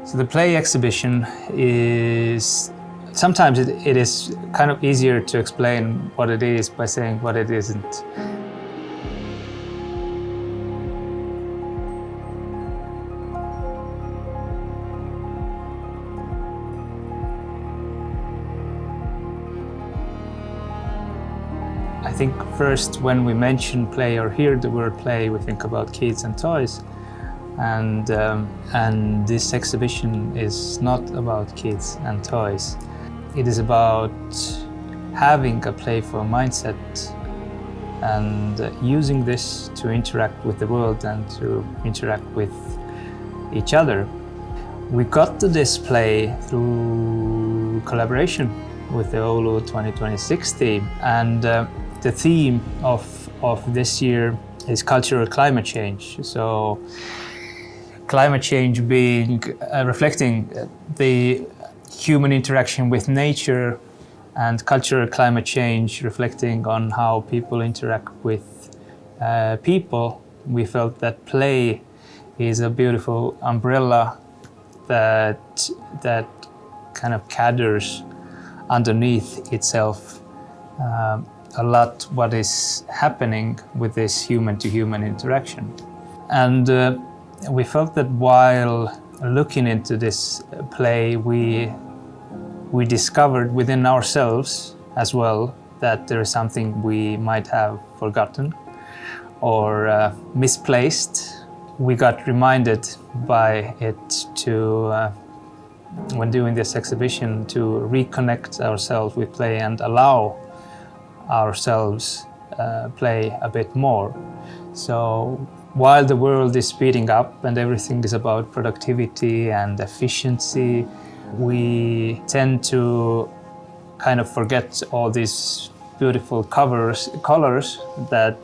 So the play exhibition is, sometimes it is kind of easier to explain what it is by saying what it isn't. I think first when we mention play or hear the word play, we think about kids and toys. And this exhibition is not about kids and toys. It is about having a playful mindset and using this to interact with the world and to interact with each other. We got to this play through collaboration with the Oulu2026 team, and the theme of this year is cultural climate change. So climate change being reflecting the human interaction with nature, and cultural climate change reflecting on how people interact with people. We felt that play is a beautiful umbrella that kind of gathers underneath itself a lot what is happening with this human-to-human interaction. And we felt that while looking into this play, we discovered within ourselves as well that there is something we might have forgotten or misplaced. We got reminded by it to, when doing this exhibition, to reconnect ourselves with play and allow ourselves play a bit more. So while the world is speeding up and everything is about productivity and efficiency, we tend to kind of forget all these beautiful colors that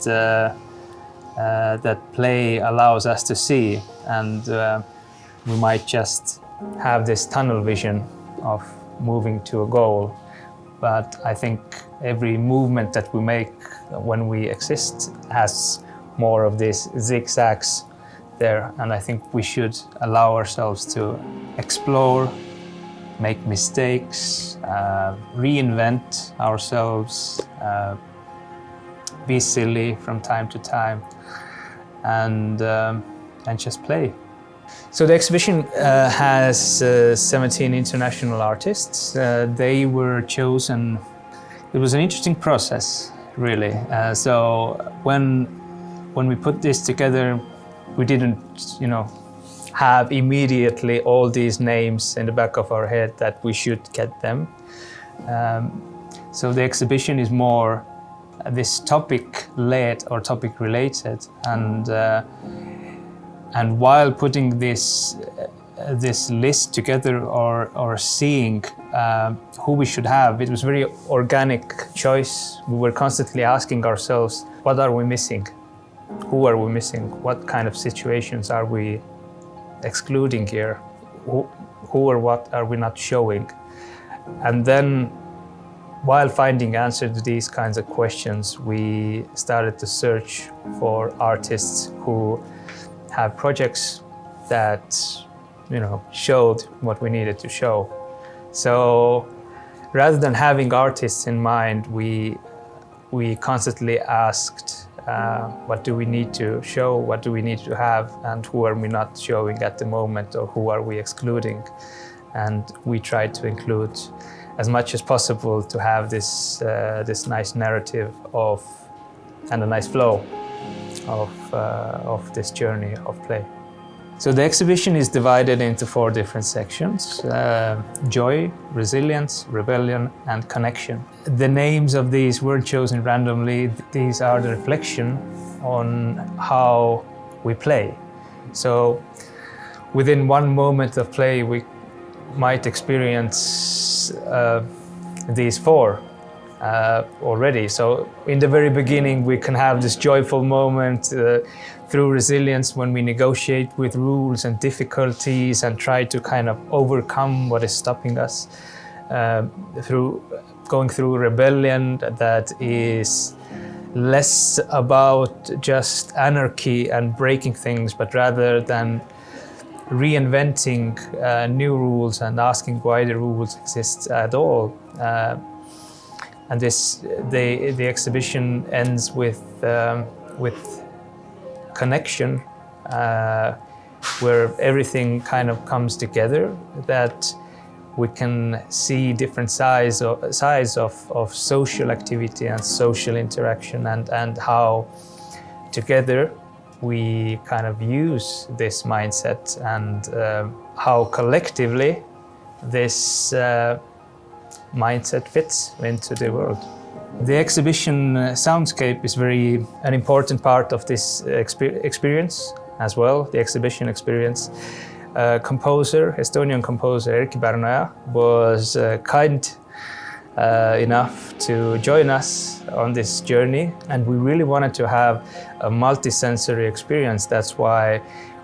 that play allows us to see, and we might just have this tunnel vision of moving to a goal. But I think every movement that we make when we exist has more of these zigzags there, and I think we should allow ourselves to explore, make mistakes, reinvent ourselves, be silly from time to time, and just play. So the exhibition has 17 international artists. They were chosen. It was an interesting process, really. So when we put this together, we didn't, have immediately all these names in the back of our head that we should get them. So the exhibition is more this topic-led or topic-related, and while putting this list together or seeing who we should have, it was a very organic choice. We were constantly asking ourselves, what are we missing? Who are we missing? What kind of situations are we excluding here? Who or what are we not showing? And then, while finding answers to these kinds of questions, we started to search for artists who have projects that, showed what we needed to show. So, rather than having artists in mind, we constantly asked, what do we need to show, what do we need to have, and who are we not showing at the moment, or who are we excluding? And we tried to include as much as possible to have this nice narrative and a nice flow of this journey of play. So the exhibition is divided into 4 different sections: joy, resilience, rebellion, and connection. The names of these weren't chosen randomly. These are the reflection on how we play. So within one moment of play, we might experience these 4 already. So in the very beginning, we can have this joyful moment through resilience when we negotiate with rules and difficulties and try to kind of overcome what is stopping us. Through going through rebellion that is less about just anarchy and breaking things, but rather than reinventing new rules and asking why the rules exist at all. And the exhibition ends with connection, where everything kind of comes together, that we can see different sides of social activity and social interaction, and how together we kind of use this mindset, and how collectively this mindset fits into the world. The exhibition soundscape is an important part of this experience as well, the exhibition experience. Estonian composer Erkki Pärnoja was kind enough to join us on this journey, and we really wanted to have a multi-sensory experience. That's why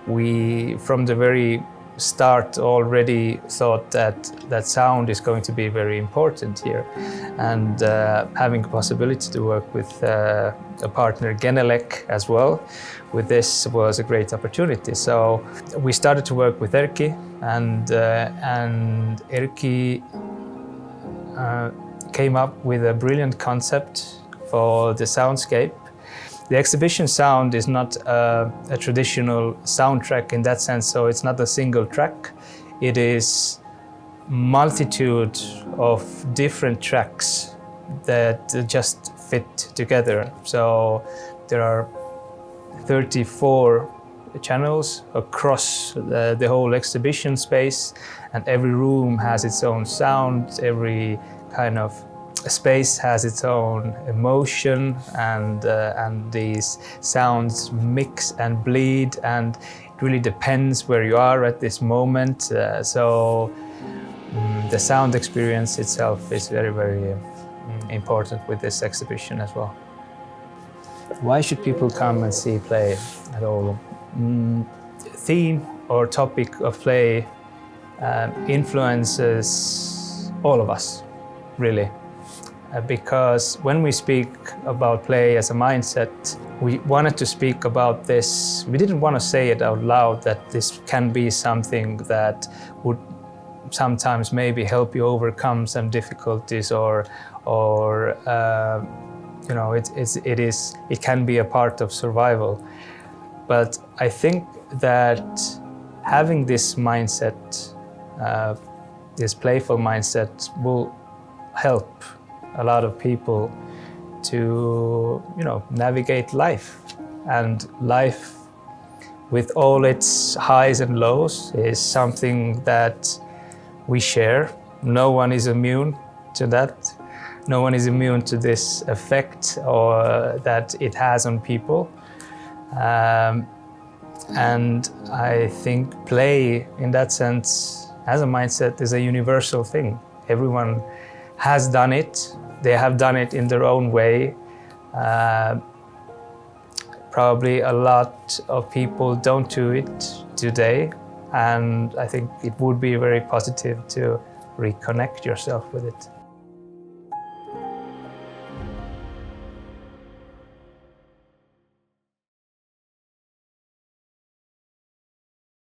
we, from the very start, already thought that sound is going to be very important here, and having a possibility to work with a partner, Genelec, as well with this was a great opportunity. So we started to work with Erkki, and Erkki came up with a brilliant concept for the soundscape. The exhibition sound is not a traditional soundtrack in that sense, so it's not a single track. It is multitude of different tracks that just fit together. So there are 34 channels across the whole exhibition space, and every room has its own sound, every kind of space has its own emotion, and these sounds mix and bleed, and it really depends where you are at this moment. So the sound experience itself is very, very important with this exhibition as well. Why should people come and see play at Oulu? Theme or topic of play influences all of us, really. Because when we speak about play as a mindset, we wanted to speak about this. We didn't want to say it out loud, that this can be something that would sometimes maybe help you overcome some difficulties, or you know, it can be a part of survival. But I think that having this mindset, this playful mindset, will help a lot of people to, you know, navigate life. And life, with all its highs and lows, is something that we share. No one is immune to that. No one is immune to this effect or that it has on people. And I think play, in that sense, as a mindset, is a universal thing. Everyone has done it. They have done it in their own way. Probably a lot of people don't do it today, and I think it would be very positive to reconnect yourself with it.